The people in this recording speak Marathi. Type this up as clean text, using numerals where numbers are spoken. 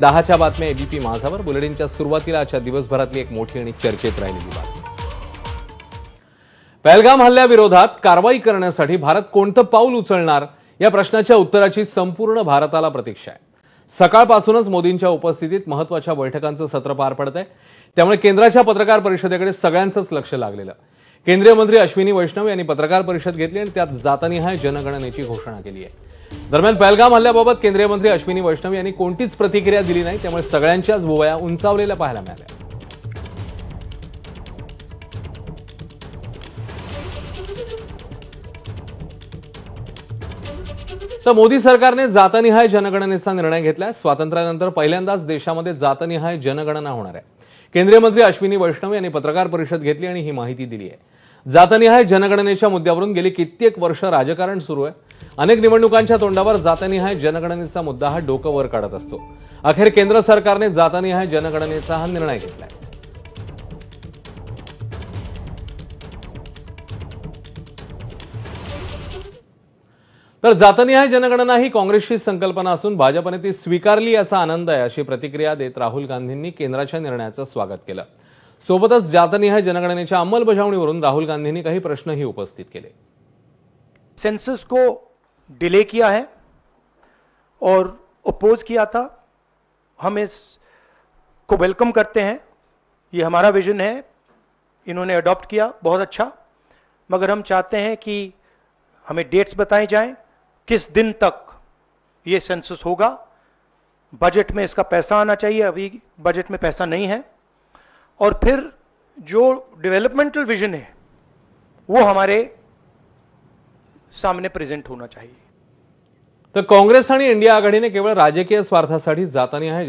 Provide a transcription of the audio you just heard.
10च्या बातम्या एबीपी माझावर बुलेटिनच्या सुरुवातीला आजच्या दिवसभरातली एक मोठी आणि चर्चेत राहिलेली बातमी. पहलगाम हल्ल्याविरोधात कारवाई करण्यासाठी भारत कोणतं पाऊल उचलणार या प्रश्नाच्या उत्तराची संपूर्ण भारताला प्रतीक्षा आहे. सकाळपासूनच मोदींच्या उपस्थितीत महत्त्वाच्या बैठकांचं सत्र पार पडतंय. त्यामुळे केंद्राच्या पत्रकार परिषदेकडे सगळ्यांचंच लक्ष लागलेलं. केंद्रीय मंत्री अश्विनी वैष्णव यांनी पत्रकार परिषद घेतली आणि त्यात जातनिहाय जनगणनेची घोषणा केली आहे. दरम्यान पहलगाम हल्ल्याबाबत केंद्रीय मंत्री अश्विनी वैष्णव यांनी कोणतीच प्रतिक्रिया दिली नाही. त्यामुळे सगळ्यांच्याच भुवया उंचावलेल्या पाहायला मिळाल्या. तर मोदी सरकारने जातनिहाय जनगणनेचा निर्णय घेतलाय. स्वातंत्र्यानंतर पहिल्यांदाच देशामध्ये जातनिहाय जनगणना होणार आहे. केंद्रीय मंत्री अश्विनी वैष्णव यांनी पत्रकार परिषद घेतली आणि ही माहिती दिली आहे. जातनिहाय जनगणनेच्या मुद्द्यावरून गेली कित्येक वर्ष राजकारण सुरू आहे. अनेक निवडणुकांच्या तोंडावर जातनिहाय जनगणनेचा मुद्दा हा डोकं वर काढत असतो. अखेर केंद्र सरकारने जातनिहाय जनगणनेचा हा निर्णय घेतलाय. तर जातनिहाय जनगणना ही काँग्रेसची संकल्पना असून भाजपने ती स्वीकारली याचा आनंद आहे, अशी प्रतिक्रिया देत राहुल गांधींनी केंद्राच्या निर्णयाचं स्वागत केलं. सोबतच जातनिहाय जनगणनेच्या अंमलबजावणीवरून राहुल गांधींनी काही प्रश्नही उपस्थित केले. सेंसस को डिले किया है और अपोज किया था. हम इसको वेलकम करते हैं. ये हमारा विजन है. इन्होंने अडॉप्ट किया, बहुत अच्छा. मगर हम चाहते हैं कि हमें डेट्स बताई जाएं, किस दिन तक ये सेंसस होगा. बजट में इसका पैसा आना चाहिए. अभी बजट में पैसा नहीं है. और फिर जो डेवलपमेंटल विजन है वो हमारे सामने प्रेजेंट होना चाहिए. तर काँग्रेस आणि इंडिया आघाडीने केवळ राजकीय स्वार्थासाठी जातनिहाय